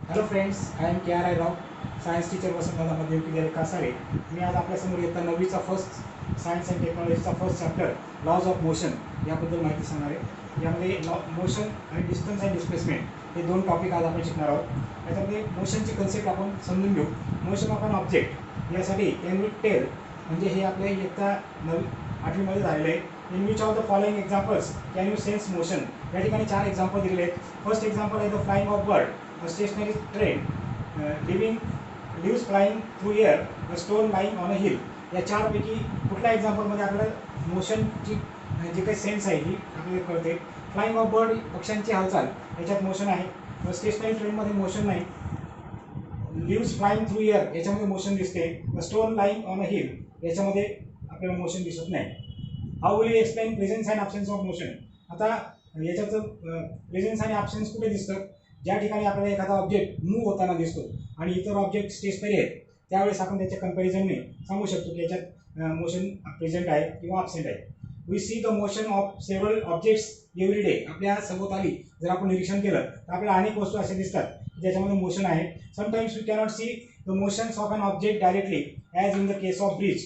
Hello friends, I am KRI Rao, science teacher Vasantdada मध्ययुगीय कासारे. मी आज आपल्यासमोर इयत्ता 9वीचा फर्स्ट सायन्स अँड टेक्नॉलॉजीचा first chapter laws of motion याबद्दल माहिती सांगणार आहे. यामध्ये मोशन आणि डिस्टन्स अँड डिस्प्लेसमेंट हे दोन टॉपिक आज आपण शिकणार आहोत. याच्यामध्ये मोशनची कन्सेप्ट आपण समजून घेऊ. मोशन ऑफ एन ऑब्जेक्ट यासाठी कॅन वी टेल म्हणजे हे आपल्या इयत्ता 8वीमध्ये झालेलं आहे. In which of the following examples can you sense motion. या ठिकाणी 4 एक्झाम्पल दिलेले आहेत. फर्स्ट एक्झाम्पल आहे the flying of bird, a stationary train, leaves flying through air, a stone lying on a hill. या चारपैकी कुठल्या एक्झाम्पलमध्ये आपल्याला मोशनची जी काही सेन्स आहे ही आपल्याला कळते. फ्लाइंग ऑफ बर्ड पक्ष्यांची हालचाल याच्यात मोशन आहे. स्टेशनरी ट्रेनमध्ये मोशन नाही. लिव्स फ्लाइंग थ्रू एअर याच्यामध्ये मोशन दिसते. Stone lying on a hill याच्यामध्ये आपल्याला मोशन दिसत नाही. How will you explain presence and absence of motion. आता याच्यात प्रेझेन्स आणि ॲब्सेन्स कुठे दिसतं? ज्या ठिकाणी आपल्याला एखादा ऑब्जेक्ट मूव्ह होताना दिसतो आणि इतर ऑब्जेक्ट स्टेशनरी आहेत त्यावेळेस आपण त्याच्या कंपॅरिझनने सांगू शकतो की याच्यात मोशन प्रेझेंट आहे किंवा ॲब्सेंट आहे. We see the motion of several objects every day. आपल्या सभोवताली जर आपण निरीक्षण केलं तर आपल्याला अनेक वस्तू अशा दिसतात ज्याच्यामध्ये मोशन आहे. Sometimes we cannot see the motions of an object directly as in the case of bridge.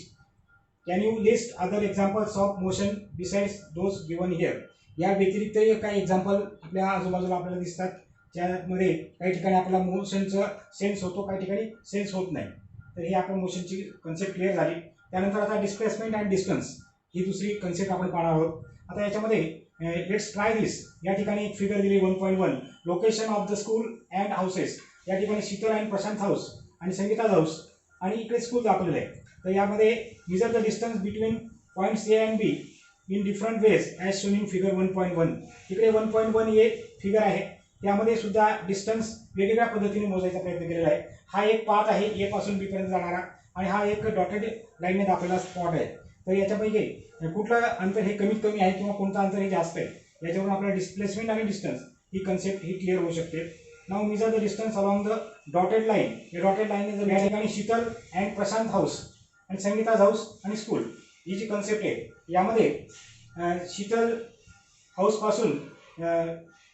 Can you list other examples of motion besides those given here. या व्यतिरिक्त काही एक्झाम्पल आपल्या आजूबाजूला आपल्याला दिसतात ज्यामध्ये काही ठिकाणी आपल्याला मोशनचं सेन्स होतो, काही ठिकाणी सेन्स होत नाही. तर ही आपण मोशनची कन्सेप्ट क्लिअर झाली. त्यानंतर आता डिस्प्लेसमेंट अँड डिस्टन्स ही दुसरी कन्सेप्ट आपण पाहणार आहोत. आता याच्यामध्ये लेट्स ट्राय दिस. या ठिकाणी एक फिगर दिली 1.1. Location of the school and houses. या ठिकाणी शीतल अँड प्रशांत हाऊस आणि संगीता हाऊस आणि इकडे स्कूल दाखवलेलं आहे. तर यामध्ये major the distance between points A and be in different ways as shown in figure 1.1. इकडे 1.1 हे फिगर आहे. त्यामध्ये सुद्धा डिस्टन्स वेगवेगळ्या पद्धतीने मोजायचा प्रयत्न केलेला आहे. हा एक पाथ आहे ए पासून बी पर्यंत जाणारा आणि हा एक डॉटेड लाईनने दाखवलेला स्पॉट आहे. तर याच्यापैकी कुठलं अंतर हे कमीत कमी आहे किंवा कोणतं अंतर हे जास्त आहे याच्यावरून आपल्याला डिस्प्लेसमेंट आणि डिस्टन्स ही कन्सेप्ट ही क्लिअर होऊ शकते. नाव measure the distance along the dotted line. या डॉटेड लाईनने जर या ठिकाणी शीतल अँड प्रशांत हाऊस आणि संगीताज हाऊस आणि स्कूल ही जी कन्सेप्ट आहे यामध्ये शीतल हाऊसपासून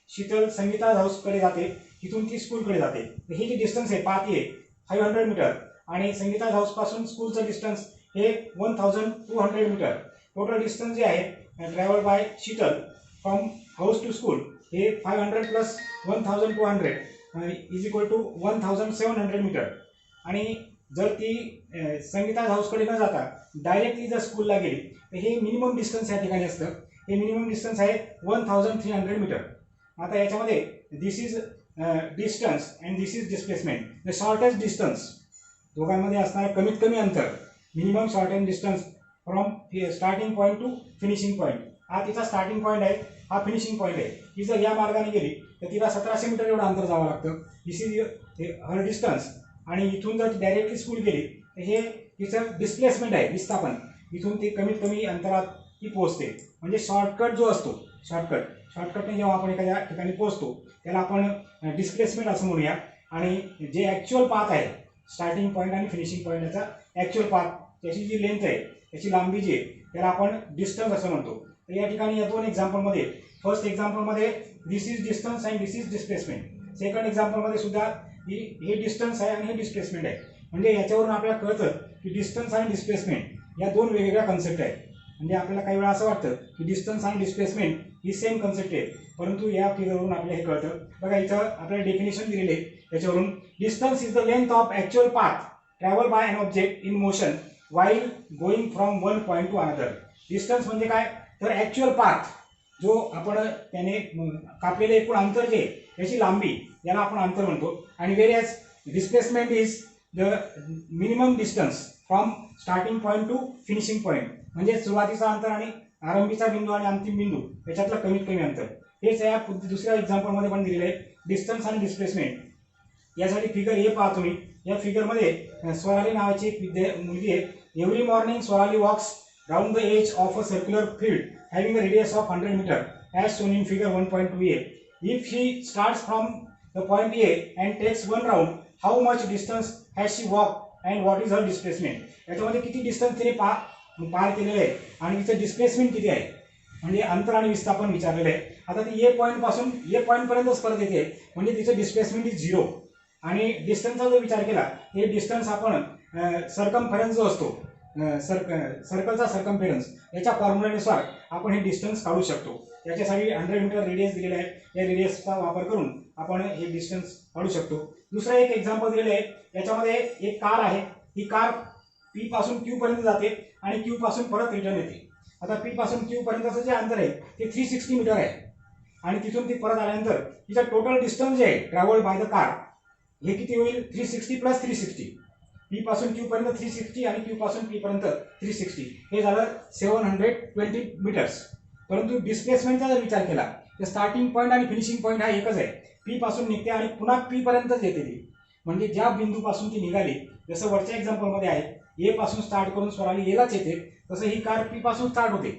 शीतल संगीता हाऊसकडे जाते, तिथून ती स्कूलकडे जाते. तर हे जे डिस्टन्स आहे पाथ आहे 500 मीटर आणि संगीता हाऊसपासून स्कूलचं डिस्टन्स हे 1200 मीटर. टोटल डिस्टन्स जे आहे travel by Sheetal from house to school हे 500 plus 1200 is equal to 1700 meter. आणि जर ती संगीता हाऊसकडे न जाता डायरेक्टली जर स्कूलला गेली तर हे मिनिमम डिस्टन्स या ठिकाणी असतं. हे मिनिमम डिस्टन्स आहे 1300 मीटर. आता याच्यामध्ये this is distance and this is displacement. The shortest distance दोघांमध्ये असणारं कमीत कमी अंतर minimum shortest distance from starting point to finishing point. हा तिचा स्टार्टिंग पॉईंट आहे, हा फिनिशिंग पॉईंट आहे. ही जर या मार्गाने गेली तर तिला 1700 मीटर एवढं अंतर जावं लागतं. दिस इज हर डिस्टन्स. आणि इथून जर डायरेक्टली स्कूल गेली तर हे तिचं डिस्प्लेसमेंट आहे, विस्थापन. इथून ती कमीत कमी अंतरात ती पोहोचते. म्हणजे शॉर्टकट जो असतो शॉर्टकटने जेव्हा आपण एखाद्या ठिकाणी पोहोचतो त्याला आपण डिस्प्लेसमेंट असं म्हणूया. आणि जे ॲक्च्युअल पाथ आहे स्टार्टिंग पॉईंट आणि फिनिशिंग पॉईंट याचा ॲक्च्युअल पाथ त्याची जी लेंथ आहे त्याची लांबी जी आहे त्याला आपण डिस्टन्स असं म्हणतो. तर या ठिकाणी या दोन एक्झाम्पलमध्ये फर्स्ट एक्झाम्पलमध्ये this is distance and this is displacement. Second एक्झाम्पलमध्ये सुद्धा हे डिस्टन्स आहे आणि हे डिस्प्लेसमेंट आहे. म्हणजे याच्यावरून आपल्याला कळतं की डिस्टन्स आणि डिस्प्लेसमेंट या दोन वेगवेगळ्या कन्सेप्ट आहेत. म्हणजे आपल्याला काही वेळा असं वाटतं की डिस्टन्स आणि डिस्प्लेसमेंट ही सेम कन्सेप्ट आहे, परंतु या फिगरवरून आपल्याला हे कळतं. बघा इथं आपल्याला डेफिनेशन दिलेले आहे त्याच्यावरून. Distance is the length of actual path travel by an object in motion while going from one point to another. Distance म्हणजे काय तर ॲक्च्युअल पाथ जो आपण त्याने कापलेलं एकूण अंतर जे त्याची लांबी याला आपण अंतर म्हणतो. आणि various displacement is the minimum distance from starting point to finishing point. म्हणजे सुरुवातीचा अंतर आणि आरंभीचा बिंदू आणि अंतिम बिंदू याच्यातलं कमीत कमी अंतर. हेच या दुसऱ्या एक्झाम्पलमध्ये पण दिलेलं आहे डिस्टन्स आणि डिस्प्लेसमेंट. यासाठी फिगर हे पहा तुम्ही. या फिगरमध्ये स्वराली नावाची एक मुलगी आहे. Every morning Swarali walks round the edge of a circular field having a radius of 100 meter as shown in figure 1.2a. If she starts from the point A and takes one round how much distance has she walk and what is her displacement. याच्यामध्ये किती distance तिने पार केलेलं आहे आणि तिचं displacement किती आहे म्हणजे अंतर आणि विस्थापन विचारलेलं आहे. आता ती ए पॉईंटपासून ए पॉईंटपर्यंतच परत येते म्हणजे तिचं डिस्प्लेसमेंट इज 0. आणि डिस्टन्सचा जर विचार केला हे डिस्टन्स आपण सर्कमफरन्स जो असतो सर्कलचा सर्कमफरन्स याच्या फॉर्म्युल्यानुसार आपण हे डिस्टन्स काढू शकतो. याच्यासाठी 100 मीटर रेडियस दिलेला आहे. या रेडियसचा वापर करून आपण हे डिस्टन्स काढू शकतो. दुसरा एक एक्झाम्पल दिलेलं आहे. याच्यामध्ये एक कार आहे. ही कार P पासून Q पर्यंत जाते आणि Q पासून परत रिटर्न येते. आता P पासून Q पर्यंतचं जे अंतर आहे ते 360 मीटर आहे आणि तिथून ती परत आल्यानंतर तिचा टोटल डिस्टन्स जे आहे ट्रॅव्हल्ड बाय द कार हे किती होईल 360 प्लस 360. P पासून Q पर्यंत 360 आणि Q पासून P पर्यंत 360 हे झालं 720 मीटर्स. परंतु डिस्प्लेसमेंटचा जर विचार केला तर स्टार्टिंग पॉईंट आणि फिनिशिंग पॉईंट हा एकच आहे. P पासून निघते आणि पुन्हा P पर्यंतच येते ती. म्हणजे ज्या बिंदूपासून ती निघाली जसं वरच्या एक्झाम्पलमध्ये आहे A पासून स्टार्ट करून स्वराली Aलाच येते तसं ही कार P पासून स्टार्ट होते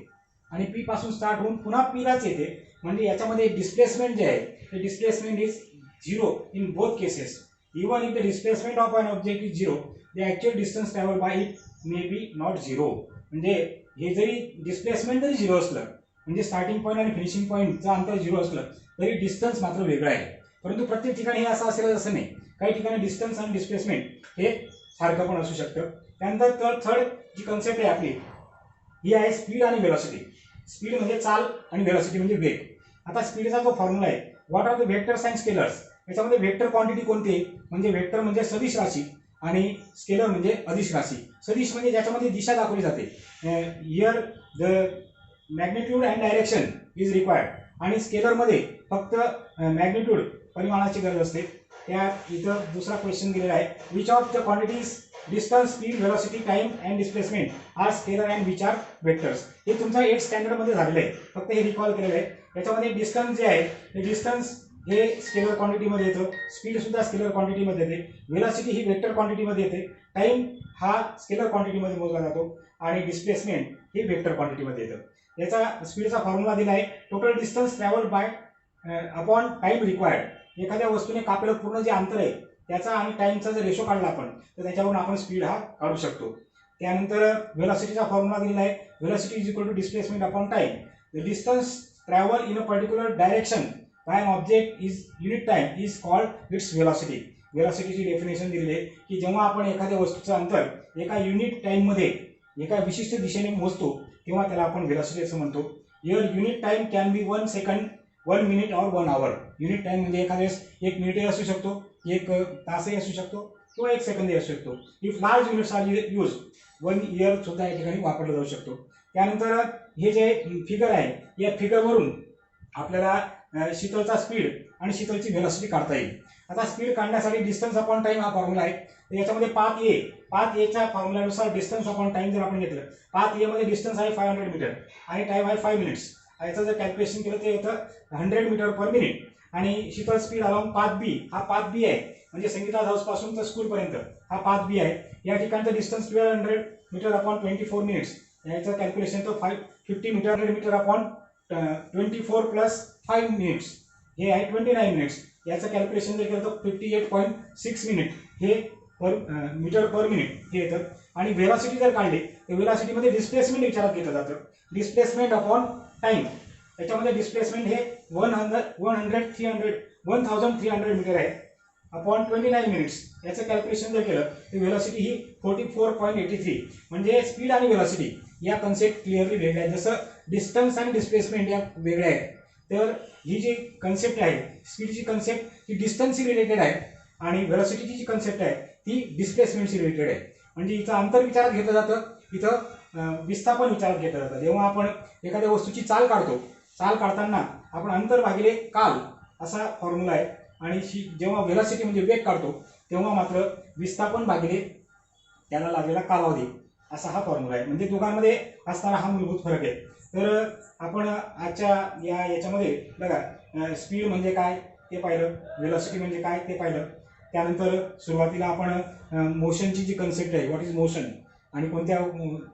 आणि P पासून स्टार्ट होऊन पुन्हा P लाच येते. म्हणजे याच्यामध्ये डिस्प्लेसमेंट जे आहे ते displacement is zero in both cases. Even if the displacement of an object is zero the actual distance travelled by it may be not zero. म्हणजे हे जरी डिस्प्लेसमेंट जरी झिरो असलं म्हणजे स्टार्टिंग पॉईंट आणि फिनिशिंग पॉईंटचं अंतर झिरो असलं तरी डिस्टन्स मात्र वेगळं आहे. परंतु प्रत्येक ठिकाणी हे असं असेल असं नाही. काही ठिकाणी डिस्टन्स आणि डिस्प्लेसमेंट हे सारखं पण असू शकतं. त्यानंतर थर्ड जी कन्सेप्ट आहे आपली ही आहे स्पीड आणि व्हेलॉसिटी. स्पीड म्हणजे चाल आणि व्हेलॉसिटी म्हणजे वेग. आता स्पीडचा जो फॉर्म्युला आहे what are the vectors and scalars. याच्यामध्ये व्हेक्टर क्वांटिटी कोणती म्हणजे व्हेक्टर म्हणजे सदिश राशी आणि स्केलर म्हणजे अदिश राशी. सदिश म्हणजे ज्याच्यामध्ये दिशा दाखवली जाते. Here the magnitude and direction is required आणि स्केलरमध्ये फक्त मॅग्निट्यूड परिमाणाची गरज असते. त्या इथं दुसरा क्वेश्चन दिलेला आहे which of the quantities distance speed velocity time and displacement are scalar and which are vectors. हे तुमचं 8th स्टँडर्डमध्ये झालेलं आहे. फक्त हे रिकॉल केलेलं आहे. याच्यामध्ये डिस्टन्स जे आहे हे डिस्टन्स हे स्केलर क्वांटिटीमध्ये येतं. स्पीड सुद्धा स्केलर क्वांटिटीमध्ये येते. व्हेलॉसिटी ही वेक्टर क्वांटिटीमध्ये येते. टाइम हा स्केलर क्वांटिटीमध्ये मोजला जातो आणि डिस्प्लेसमेंट हे वेक्टर क्वांटिटीमध्ये येतं. याचा स्पीडचा फॉर्म्युला दिला आहे total distance travelled by upon time required. एखाद्या वस्तूने कापलेलं पूर्ण जे अंतर आहे त्याचा आणि टाइमचा जर रेशो काढला आपण तर त्याच्यावरून आपण स्पीड हा काढू शकतो. त्यानंतर व्हेलॉसिटीचा फॉर्म्युला दिलेला आहे velocity is equal to displacement upon time. The distance travel in a particular direction by an object is unit time is called its velocity. व्हेलॉसिटीची डेफिनेशन दिलेली आहे की जेव्हा आपण एखाद्या वस्तूचं अंतर एका युनिट टाइममध्ये एका विशिष्ट दिशेने मोजतो तेव्हा त्याला आपण व्हेलॉसिटी असं म्हणतो. Here unit time can be 1 second 1 minute और 1 आवर. युनिट टाइम म्हणजे एखाद्या वेळेस 1 मिनिटही असू शकतो 1 तासही असू शकतो किंवा 1 सेकंदही असू शकतो. If large units are use 1 year सुद्धा या ठिकाणी वापरलं जाऊ शकतो. त्यानंतर हे जे फिगर आहे या फिगरवरून आपल्याला शीतलचा स्पीड आणि शीतलची व्हेलॉसिटी काढता येईल. आता स्पीड काढण्यासाठी डिस्टन्स अपॉन टाइम हा फॉर्म्युला आहे. तर याच्यामध्ये पाथ एच्या फॉर्म्युल्यानुसार डिस्टन्स अपॉन टाइम जर आपण घेतलं पाथ ए मध्ये डिस्टन्स आहे 500 मीटर आणि टाइम आहे 5 मिनिट्स. याचं जर कॅल्क्युलेशन केलं ते येतं 100 मीटर पर मिनिट. आणि Sheetal speed along path B हा पाथ बी आहे म्हणजे संगीता हाऊसपासून तर स्कूलपर्यंत हा पाथ बी आहे. या ठिकाणचं डिस्टन्स 1200 मीटर अपॉन 24 मिनिट्स. याचं कॅल्क्युलेशन तर 50 मीटर अपॉन 24 प्लस 5 मिनिट्स हे आहे 29 मिनिट्स. याचं कॅल्क्युलेशन जर केलं तर 58.6 मिनिट हे मीटर पर मिनिट हे येतं. आणि व्हेलॉसिटी जर काढली तर व्हेलॉसिटीमध्ये डिस्प्लेसमेंट विचारात घेतलं जातं. Displacement upon time. याच्यामध्ये डिस्प्लेसमेंट हे 1300 मीटर आहे अपॉन 29 मिनिट्स. याचं कॅल्क्युलेशन जर केलं तर व्हेलॉसिटी ही 44.83. म्हणजे स्पीड आणि व्हेलॉसिटी या कन्सेप्ट क्लिअरली वेगळ्या आहेत. जसं डिस्टन्स आणि डिस्प्लेसमेंट या वेगळ्या आहेत तर ही जी कन्सेप्ट आहे स्पीडची कन्सेप्ट ही डिस्टन्सशी रिलेटेड आहे आणि व्हेलॉसिटीची जी कन्सेप्ट आहे ती डिस्प्लेसमेंटशी रिलेटेड आहे. म्हणजे इथं अंतर विचारात घेतलं जातं इथं विस्थापन विचारात घेतलं जातं. जेव्हा आपण एखाद्या वस्तूची चाल काढतो चाल काढताना आपण अंतर भागिले काल असा फॉर्म्युला आहे आणि जेव्हा व्हेलॉसिटी म्हणजे वेग काढतो तेव्हा मात्र विस्थापन भागिले त्याला लागलेला कालावधी असा हा फॉर्म्युला आहे. म्हणजे दोघांमध्ये असणारा हा मूलभूत फरक आहे. तर आपण आजच्या याच्यामध्ये बघा स्पीड म्हणजे काय ते पाहिलं व्हेलॉसिटी म्हणजे काय ते पाहिलं. त्यानंतर सुरुवातीला आपण मोशनची जी कन्सेप्ट आहे व्हॉट इज मोशन आणि कोणत्या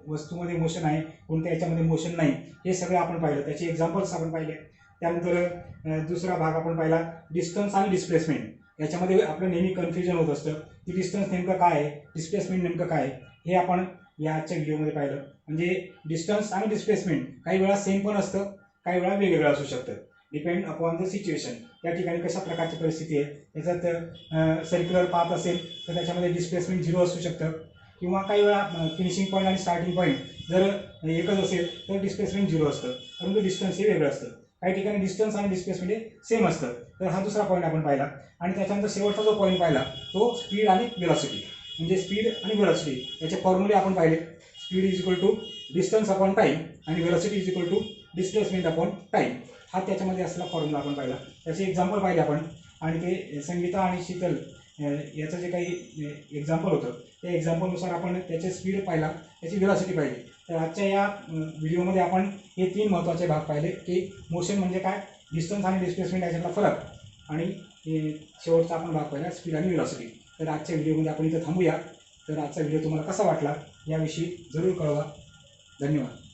वस्तूमध्ये मोशन आहे कोणत्या याच्यामध्ये मोशन नाही हे सगळं आपण पाहिलं. त्याचे एक्झाम्पल्स आपण पाहिले. त्यानंतर दुसरा भाग आपण पाहिला डिस्टन्स आणि डिस्प्लेसमेंट. याच्यामध्ये आपलं नेहमी कन्फ्युजन होत असतं की डिस्टन्स नेमकं काय आहे डिस्प्लेसमेंट नेमकं काय आहे हे आपण या आजच्या व्हिडिओमध्ये पाहिलं. म्हणजे डिस्टन्स आणि डिस्प्लेसमेंट काही वेळा सेम पण असतं काही वेळा वेगवेगळं असू शकतं डिपेंड अपॉन द सिच्युएशन. या ठिकाणी कशा प्रकारची परिस्थिती आहे, याच्यात सर्क्युलर पाथ असेल तर त्याच्यामध्ये डिस्प्लेसमेंट 0 असू शकतं, किंवा काही वेळा फिनिशिंग पॉईंट आणि स्टार्टिंग पॉईंट जर एकच असेल तर डिस्प्लेसमेंट 0 असतं, परंतु डिस्टन्स हे वेगळं असतं. काही ठिकाणी डिस्टन्स आणि डिस्प्लेसमेंट हे सेम असतं. तर हा दुसरा पॉईंट आपण पाहिला. आणि त्याच्यानंतर शेवटचा जो पॉईंट पाहिला तो स्पीड आणि व्हेलॉसिटी, म्हणजे स्पीड आणि व्हेलॉसिटी याचे फॉर्म्युले आपण पाहिले. Speed is equal to distance upon time आणि velocity is equal to displacement upon time. हा त्याच्यामध्ये असलेला फॉर्म्युला आपण पाहिला. त्याचे एक्झाम्पल पाहिले आपण. आणि ते संगीता आणि शीतल याचं जे काही एक्झाम्पल होतं त्या एक्झाम्पलनुसार आपण त्याचे स्पीड पाहिला, त्याची व्हेलॉसिटी पाहिली. तर आजच्या या व्हिडिओमध्ये आपण हे 3 महत्त्वाचे भाग पाहिले की मोशन म्हणजे काय, डिस्टन्स आणि डिस्प्लेसमेंट याच्यातला फरक, आणि शेवटचा आपण भाग पाहिला स्पीड आणि व्हेलॉसिटी. तर आजच्या व्हिडिओमध्ये आपण इथं थांबूया. तर आजचा व्हिडिओ तुम्हाला कसा वाटला याविषयी जरूर कळवा. धन्यवाद.